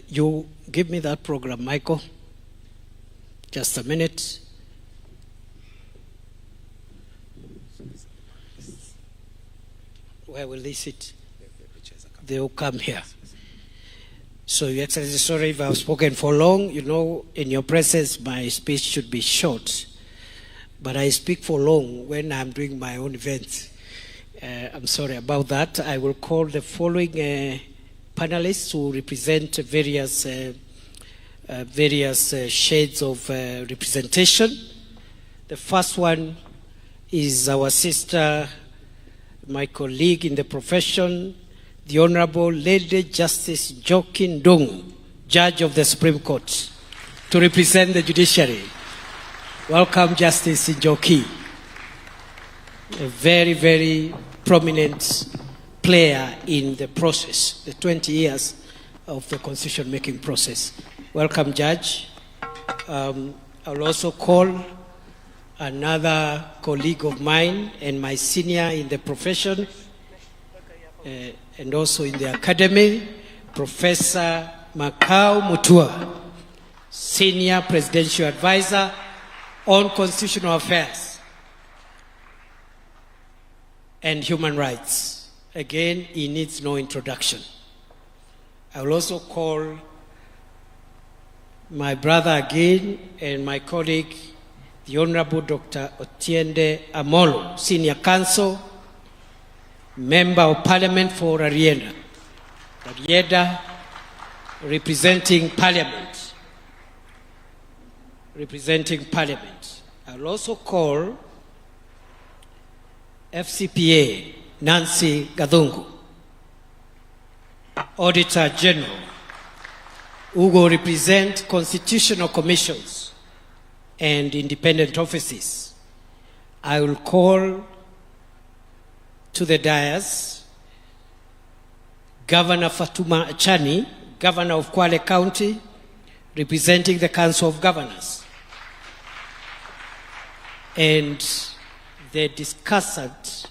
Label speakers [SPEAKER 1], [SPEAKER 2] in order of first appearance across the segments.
[SPEAKER 1] You give me that program, Michael. Just a minute. Where will they sit? They will come here. So, Your Excellency, sorry if I've spoken for long. You know, in your presence, my speech should be short. But I speak for long when I'm doing my own events. I'm sorry about that. I will call the following panelists who represent various shades of representation. The first one is our sister, my colleague in the profession, the Honorable Lady Justice Njoki Ndung'u, Judge of the Supreme Court, to represent the judiciary. Welcome, Justice Njoki. A very, very prominent player in the process, the 20 years of the constitution-making process. Welcome, Judge. I'll also call another colleague of mine and my senior in the profession and also in the academy, Professor Makau Mutua, Senior Presidential Advisor on Constitutional Affairs and Human Rights. Again, he needs no introduction. I will also call my brother again and my colleague, the Honorable Dr. Otiende Amolo, Senior Counsel, Member of Parliament for Arienda, representing Parliament. I will also call FCPA Nancy Gadungu, Auditor General, who will represent constitutional commissions and independent offices. I will call to the dais Governor Fatuma Achani, Governor of Kwale County, representing the Council of Governors. And the discussant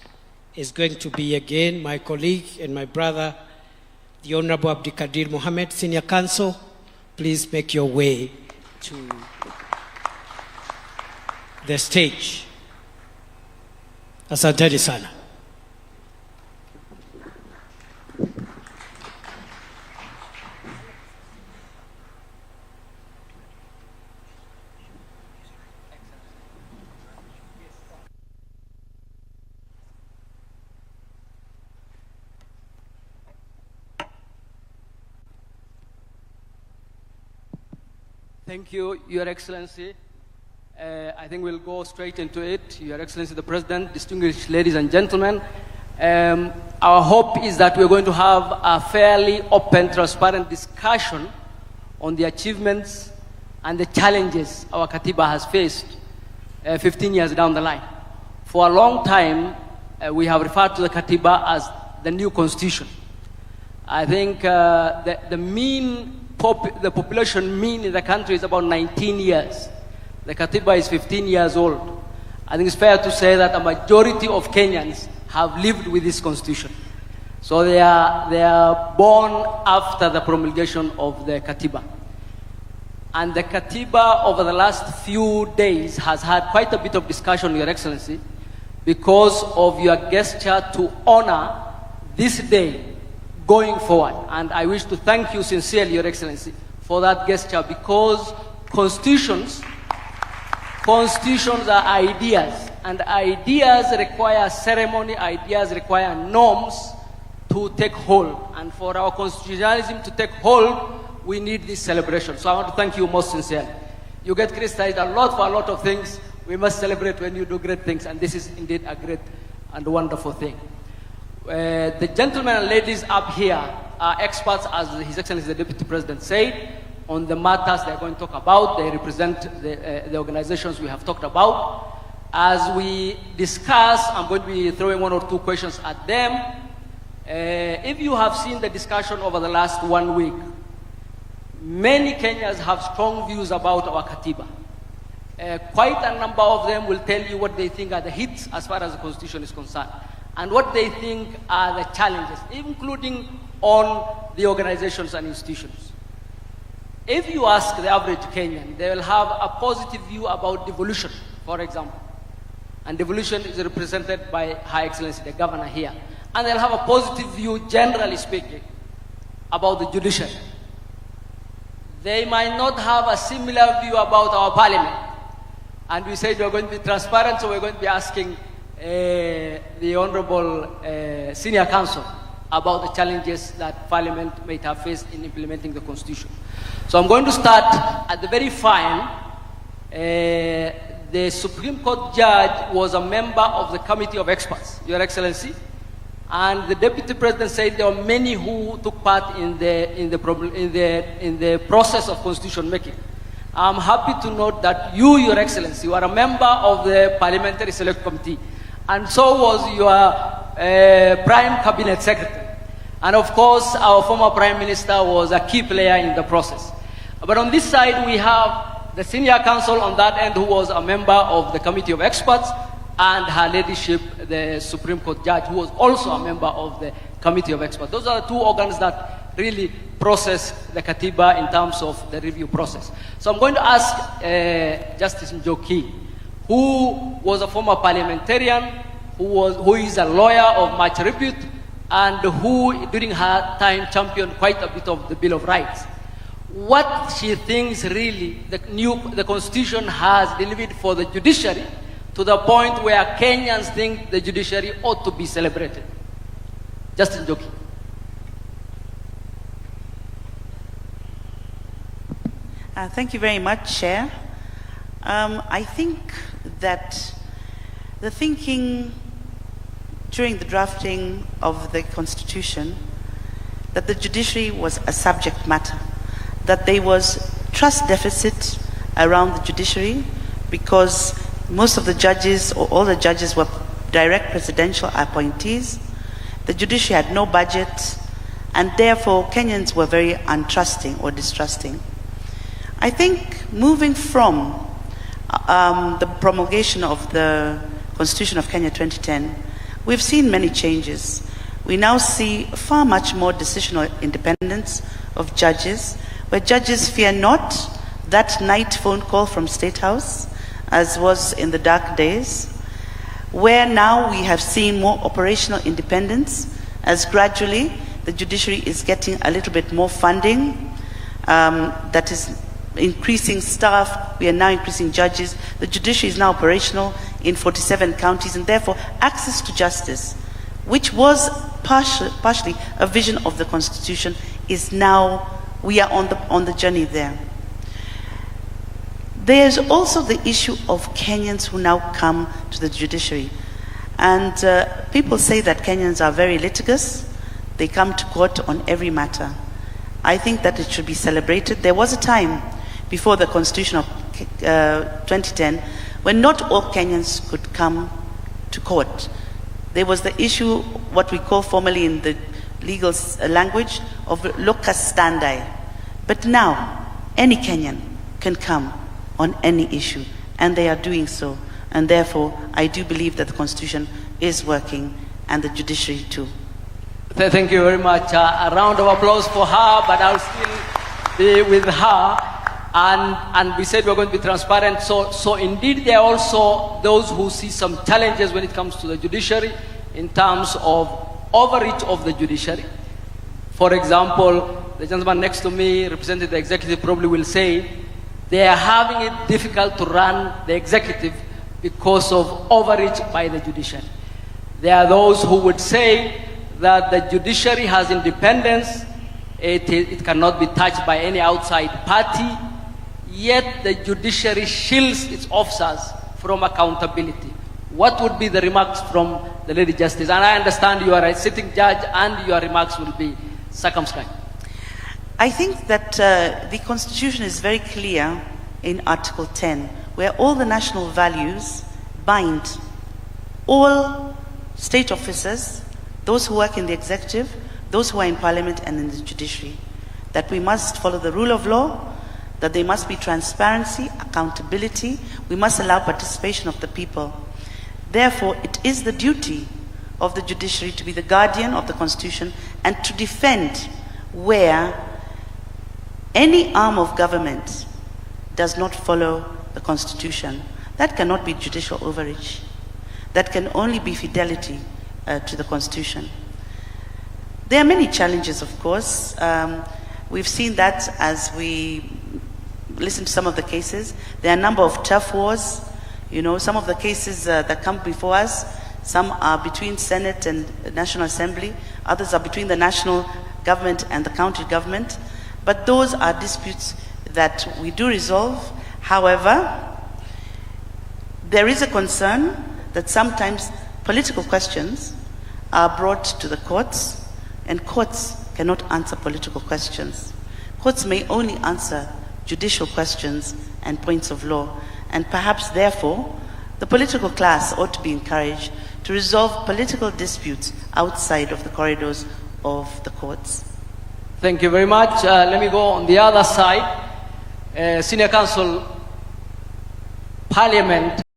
[SPEAKER 1] is going to be again my colleague and my brother, the Honorable Abdikadir Mohammed, Senior Counsel. Please make your way to the stage. Asanteni sana.
[SPEAKER 2] Thank you, Your Excellency. I think we'll go straight into it. Your Excellency, the President, distinguished ladies and gentlemen, our hope is that we're going to have a fairly open, transparent discussion on the achievements and the challenges our Katiba has faced 15 years down the line. For a long time, we have referred to the Katiba as the new constitution. I think the population mean in the country is about 19 years. The Katiba is 15 years old. I think it's fair to say that a majority of Kenyans have lived with this constitution. So they are born after the promulgation of the Katiba. And the Katiba over the last few days has had quite a bit of discussion, Your Excellency, because of your gesture to honor this day going forward. And I wish to thank you sincerely, Your Excellency, for that gesture, because constitutions are ideas, and ideas require ceremony, ideas require norms to take hold. And for our constitutionalism to take hold, we need this celebration. So I want to thank you most sincerely. You get criticized a lot for a lot of things. We must celebrate when you do great things, and this is indeed a great and wonderful thing. The gentlemen and ladies up here are experts, as His Excellency the Deputy President said, on the matters they're going to talk about. They represent the organizations we have talked about. As we discuss, I'm going to be throwing one or two questions at them. If you have seen the discussion over the last 1 week, many Kenyans have strong views about our Katiba. Quite a number of them will tell you what they think are the hits as far as the Constitution is concerned, and what they think are the challenges, including on the organizations and institutions. If you ask the average Kenyan, they will have a positive view about devolution, for example. And devolution is represented by Her Excellency, the governor here. And they'll have a positive view, generally speaking, about the judiciary. They might not have a similar view about our parliament. And we said we're going to be transparent, so we're going to be asking the Honorable Senior Counsel about the challenges that Parliament might have faced in implementing the Constitution. So I'm going to start at the very fine. The Supreme Court judge was a member of the Committee of Experts, Your Excellency, and the Deputy President said there were many who took part in the process of constitution making. I'm happy to note that you, Your Excellency, were a member of the Parliamentary Select Committee, and so was your Prime Cabinet Secretary. And of course, our former Prime Minister was a key player in the process. But on this side, we have the Senior Counsel on that end, who was a member of the Committee of Experts, and Her Ladyship, the Supreme Court Judge, who was also a member of the Committee of Experts. Those are the two organs that really process the Katiba in terms of the review process. So I'm going to ask Justice Njoki, who was a former parliamentarian, who is a lawyer of much repute, and who, during her time, championed quite a bit of the Bill of Rights. What she thinks really the Constitution has delivered for the judiciary, to the point where Kenyans think the judiciary ought to be celebrated. Justice Njoki.
[SPEAKER 3] Thank you very much, Chair. I think that the thinking during the drafting of the Constitution, that the judiciary was a subject matter, that there was trust deficit around the judiciary because most of the judges, or all the judges, were direct presidential appointees. The judiciary had no budget, and therefore Kenyans were very untrusting or distrusting. I think moving from the promulgation of the Constitution of Kenya 2010, we've seen many changes. We now see far much more decisional independence of judges, where judges fear not that night phone call from State House, as was in the dark days, where now we have seen more operational independence, as gradually the judiciary is getting a little bit more funding, that is increasing staff. We are now increasing judges. The judiciary is now operational in 47 counties, and therefore access to justice, which was partially a vision of the Constitution, is now, we are on the journey there. There's also the issue of Kenyans who now come to the judiciary. And people say that Kenyans are very litigious. They come to court on every matter. I think that it should be celebrated. There was a time before the Constitution of 2010 when not all Kenyans could come to court. There was the issue, what we call formally in the legal language, of locus standi. But now, any Kenyan can come on any issue, and they are doing so. And therefore, I do believe that the Constitution is working, and the judiciary too.
[SPEAKER 2] Thank you very much. A round of applause for her, but I'll still be with her. And we said we're going to be transparent. So indeed, there are also those who see some challenges when it comes to the judiciary in terms of overreach of the judiciary. For example, the gentleman next to me, representing the executive, probably will say they are having it difficult to run the executive because of overreach by the judiciary. There are those who would say that the judiciary has independence, it cannot be touched by any outside party, yet the judiciary shields its officers from accountability. What would be the remarks from the Lady Justice? And I understand you are a sitting judge and your remarks will be circumscribed.
[SPEAKER 3] I think that the Constitution is very clear in Article 10, where all the national values bind all state officers, those who work in the executive, those who are in parliament and in the judiciary, that we must follow the rule of law, that there must be transparency, accountability, we must allow participation of the people. Therefore, it is the duty of the judiciary to be the guardian of the Constitution and to defend where any arm of government does not follow the Constitution, that cannot be judicial overreach. That can only be fidelity to the Constitution. There are many challenges, of course. We've seen that as we listen to some of the cases. There are a number of tough wars. You know, some of the cases that come before us, some are between Senate and the National Assembly, others are between the national government and the county government. But those are disputes that we do resolve. However, there is a concern that sometimes political questions are brought to the courts, and courts cannot answer political questions. Courts may only answer judicial questions and points of law, and perhaps therefore the political class ought to be encouraged to resolve political disputes outside of the corridors of the courts.
[SPEAKER 2] Thank you very much. Let me go on the other side. Senior Counsel, Parliament